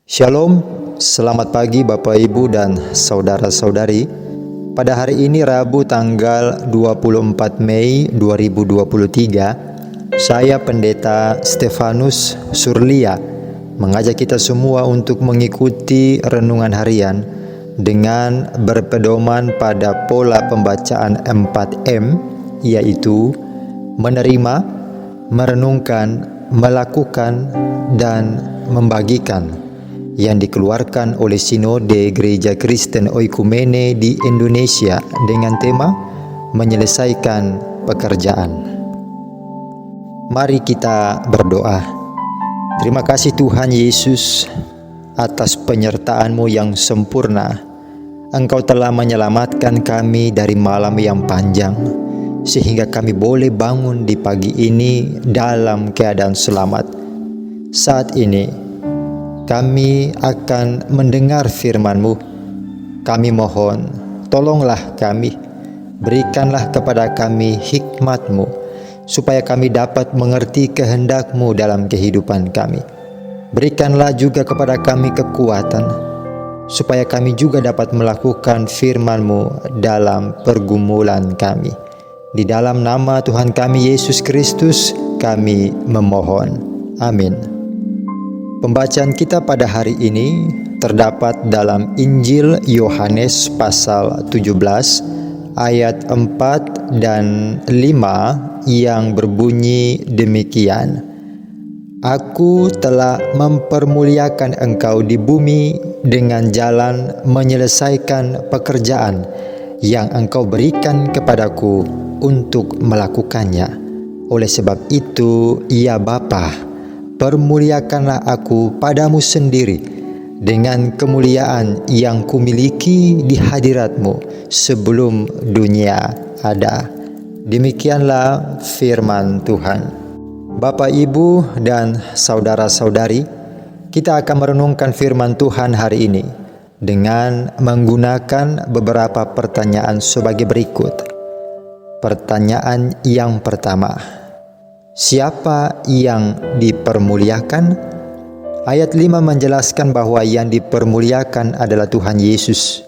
Shalom, selamat pagi Bapak Ibu dan saudara-saudari. Pada hari ini Rabu tanggal 24 Mei 2023, saya Pendeta Stefanus Surlia mengajak kita semua untuk mengikuti renungan harian dengan berpedoman pada pola pembacaan 4M, yaitu menerima, merenungkan, melakukan, dan membagikan, yang dikeluarkan oleh Sinode Gereja Kristen Oikumene di Indonesia dengan tema menyelesaikan pekerjaan. Mari kita berdoa. Terima kasih Tuhan Yesus atas penyertaan-Mu yang sempurna. Engkau telah menyelamatkan kami dari malam yang panjang, sehingga kami boleh bangun di pagi ini dalam keadaan selamat. Saat ini kami akan mendengar firman-Mu. Kami mohon, tolonglah kami, berikanlah kepada kami hikmat-Mu, supaya kami dapat mengerti kehendak-Mu dalam kehidupan kami. Berikanlah juga kepada kami kekuatan, supaya kami juga dapat melakukan firman-Mu dalam pergumulan kami. Di dalam nama Tuhan kami Yesus Kristus, kami memohon. Amin. Pembacaan kita pada hari ini terdapat dalam Injil Yohanes pasal 17 ayat 4 dan 5 yang berbunyi demikian. Aku telah mempermuliakan engkau di bumi dengan jalan menyelesaikan pekerjaan yang engkau berikan kepadaku untuk melakukannya. Oleh sebab itu, ya Bapa, permuliakanlah aku padamu sendiri dengan kemuliaan yang kumiliki di hadirat-Mu sebelum dunia ada. Demikianlah firman Tuhan. Bapak, Ibu, dan saudara-saudari, kita akan merenungkan firman Tuhan hari ini dengan menggunakan beberapa pertanyaan sebagai berikut. Pertanyaan yang pertama, siapa yang dipermuliakan? Ayat 5 menjelaskan bahwa yang dipermuliakan adalah Tuhan Yesus.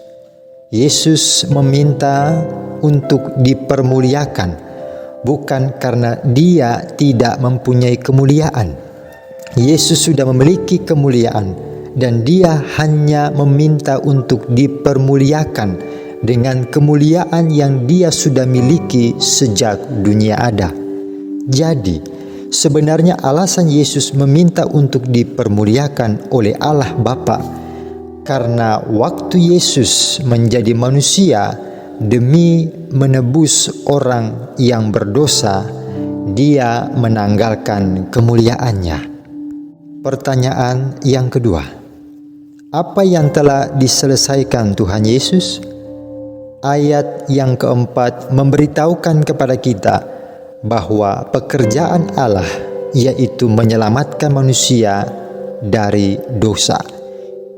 Yesus meminta untuk dipermuliakan, bukan karena Dia tidak mempunyai kemuliaan. Yesus sudah memiliki kemuliaan, dan Dia hanya meminta untuk dipermuliakan dengan kemuliaan yang Dia sudah miliki sejak dunia ada. Jadi, sebenarnya alasan Yesus meminta untuk dipermuliakan oleh Allah Bapa karena waktu Yesus menjadi manusia demi menebus orang yang berdosa, Dia menanggalkan kemuliaannya. Pertanyaan yang kedua, apa yang telah diselesaikan Tuhan Yesus? Ayat yang keempat memberitahukan kepada kita bahwa pekerjaan Allah yaitu menyelamatkan manusia dari dosa.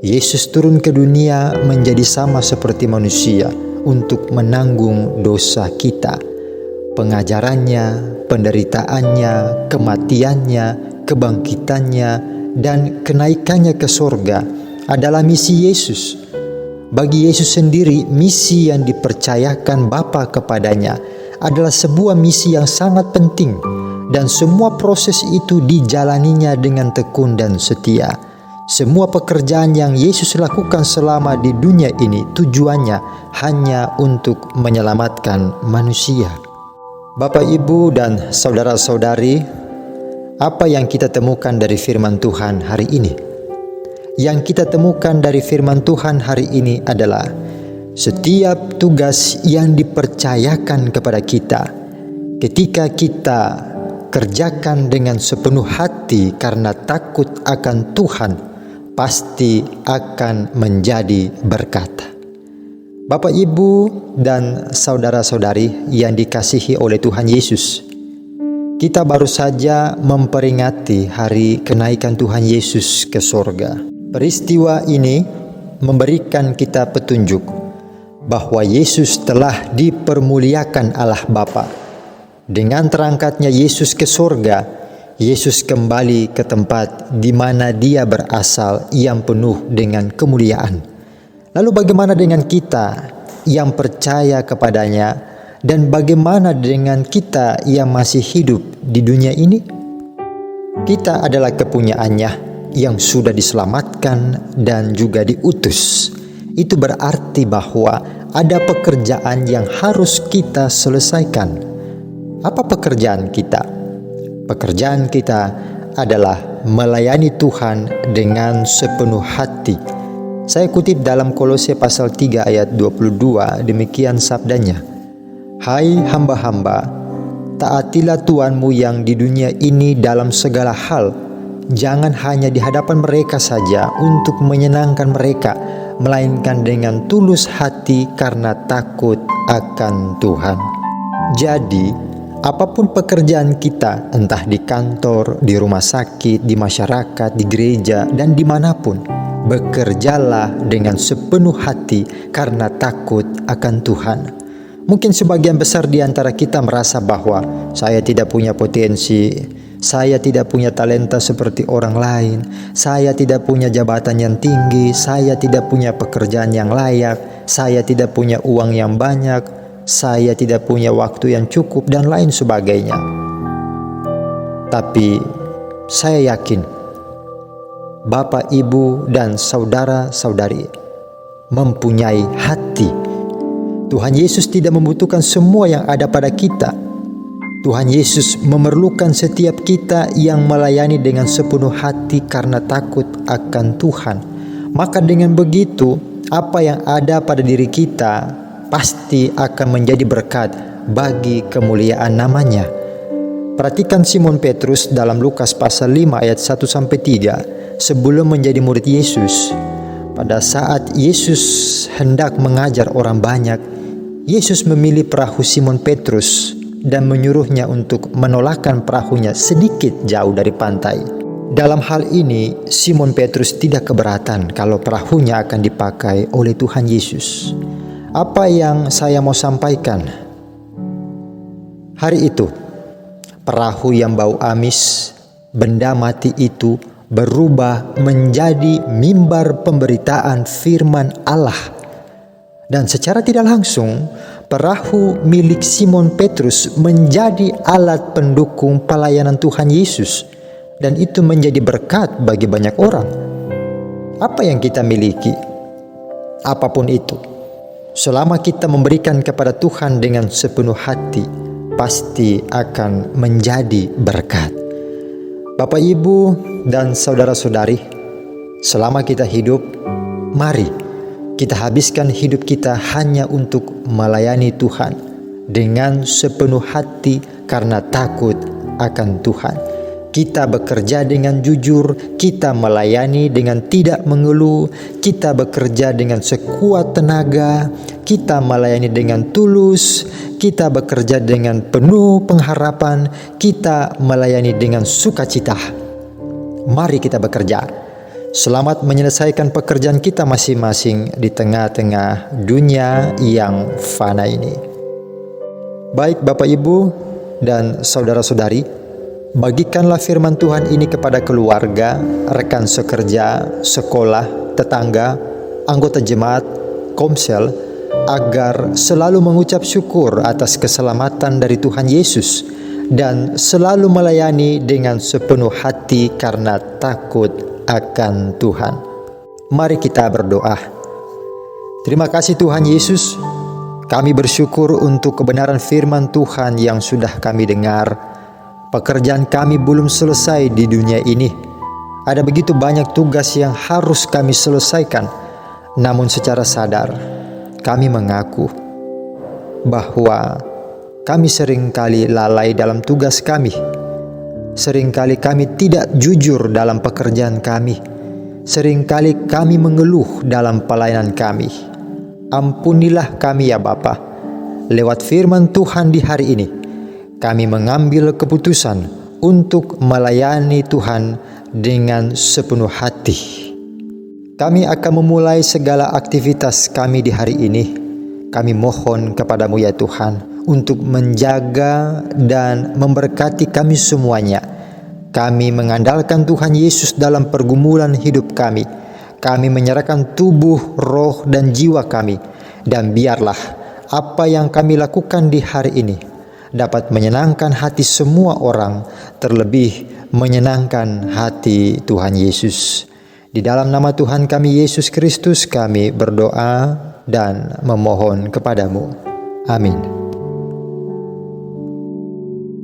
Yesus turun ke dunia menjadi sama seperti manusia untuk menanggung dosa kita. Pengajarannya, penderitaannya, kematiannya, kebangkitannya, dan kenaikannya ke sorga adalah misi Yesus. Bagi Yesus sendiri, misi yang dipercayakan Bapa kepadanya adalah sebuah misi yang sangat penting, dan semua proses itu dijalaninya dengan tekun dan setia. Semua pekerjaan yang Yesus lakukan selama di dunia ini tujuannya hanya untuk menyelamatkan manusia. Bapak, Ibu, dan saudara-saudari, apa yang kita temukan dari firman Tuhan hari ini? Yang kita temukan dari firman Tuhan hari ini adalah setiap tugas yang dipercayakan kepada kita, ketika kita kerjakan dengan sepenuh hati karena takut akan Tuhan, pasti akan menjadi berkat. Bapak, Ibu, dan saudara-saudari yang dikasihi oleh Tuhan Yesus, kita baru saja memperingati hari kenaikan Tuhan Yesus ke sorga. Peristiwa ini memberikan kita petunjuk bahwa Yesus telah dipermuliakan Allah Bapa. Dengan terangkatnya Yesus ke sorga, Yesus kembali ke tempat di mana Dia berasal yang penuh dengan kemuliaan. Lalu bagaimana dengan kita yang percaya kepadanya, dan bagaimana dengan kita yang masih hidup di dunia ini? Kita adalah kepunyaannya yang sudah diselamatkan dan juga diutus. Itu berarti bahwa ada pekerjaan yang harus kita selesaikan. Apa pekerjaan kita? Pekerjaan kita adalah melayani Tuhan dengan sepenuh hati. Saya kutip dalam Kolose pasal 3 ayat 22, demikian sabdanya. Hai hamba-hamba, taatilah Tuhanmu yang di dunia ini dalam segala hal. Jangan hanya di hadapan mereka saja untuk menyenangkan mereka, melainkan dengan tulus hati karena takut akan Tuhan. Jadi, apapun pekerjaan kita, entah di kantor, di rumah sakit, di masyarakat, di gereja, dan dimanapun, bekerjalah dengan sepenuh hati karena takut akan Tuhan. Mungkin sebagian besar di antara kita merasa bahwa saya tidak punya potensi, saya tidak punya talenta seperti orang lain, saya tidak punya jabatan yang tinggi, saya tidak punya pekerjaan yang layak, saya tidak punya uang yang banyak, saya tidak punya waktu yang cukup, dan lain sebagainya. Tapi saya yakin Bapak, Ibu, dan saudara-saudari mempunyai hati. Tuhan Yesus tidak membutuhkan semua yang ada pada kita. Tuhan Yesus memerlukan setiap kita yang melayani dengan sepenuh hati karena takut akan Tuhan. Maka dengan begitu, apa yang ada pada diri kita pasti akan menjadi berkat bagi kemuliaan namanya. Perhatikan Simon Petrus dalam Lukas pasal 5 ayat 1-3 sebelum menjadi murid Yesus. Pada saat Yesus hendak mengajar orang banyak, Yesus memilih perahu Simon Petrus dan menyuruhnya untuk menolakkan perahunya sedikit jauh dari pantai. Dalam hal ini, Simon Petrus tidak keberatan kalau perahunya akan dipakai oleh Tuhan Yesus. Apa yang saya mau sampaikan? Hari itu, perahu yang bau amis, benda mati itu berubah menjadi mimbar pemberitaan firman Allah. Dan secara tidak langsung, perahu milik Simon Petrus menjadi alat pendukung pelayanan Tuhan Yesus. Dan itu menjadi berkat bagi banyak orang. Apa yang kita miliki? Apapun itu, selama kita memberikan kepada Tuhan dengan sepenuh hati, pasti akan menjadi berkat. Bapak, Ibu, dan saudara-saudari, selama kita hidup, mari kita habiskan hidup kita hanya untuk melayani Tuhan dengan sepenuh hati karena takut akan Tuhan. Kita bekerja dengan jujur, kita melayani dengan tidak mengeluh, kita bekerja dengan sekuat tenaga, kita melayani dengan tulus, kita bekerja dengan penuh pengharapan, kita melayani dengan sukacita. Mari kita bekerja. Selamat menyelesaikan pekerjaan kita masing-masing di tengah-tengah dunia yang fana ini. Baik Bapak, Ibu, dan saudara-saudari, bagikanlah firman Tuhan ini kepada keluarga, rekan sekerja, sekolah, tetangga, anggota jemaat, komsel, agar selalu mengucap syukur atas keselamatan dari Tuhan Yesus dan selalu melayani dengan sepenuh hati karena takut akan Tuhan. Mari kita berdoa. Terima kasih Tuhan Yesus, kami bersyukur untuk kebenaran firman Tuhan yang sudah kami dengar. Pekerjaan kami belum selesai di dunia ini. Ada begitu banyak tugas yang harus kami selesaikan. Namun secara sadar, kami mengaku bahwa kami seringkali lalai dalam tugas kami. Seringkali kami tidak jujur dalam pekerjaan kami. Seringkali kami mengeluh dalam pelayanan kami. Ampunilah kami ya Bapa. Lewat firman Tuhan di hari ini, kami mengambil keputusan untuk melayani Tuhan dengan sepenuh hati. Kami akan memulai segala aktivitas kami di hari ini. Kami mohon kepadamu ya Tuhan, untuk menjaga dan memberkati kami semuanya. Kami mengandalkan Tuhan Yesus dalam pergumulan hidup kami. Kami menyerahkan tubuh, roh, dan jiwa kami. Dan biarlah apa yang kami lakukan di hari ini dapat menyenangkan hati semua orang, terlebih menyenangkan hati Tuhan Yesus. Di dalam nama Tuhan kami Yesus Kristus kami berdoa dan memohon kepadamu. Amin.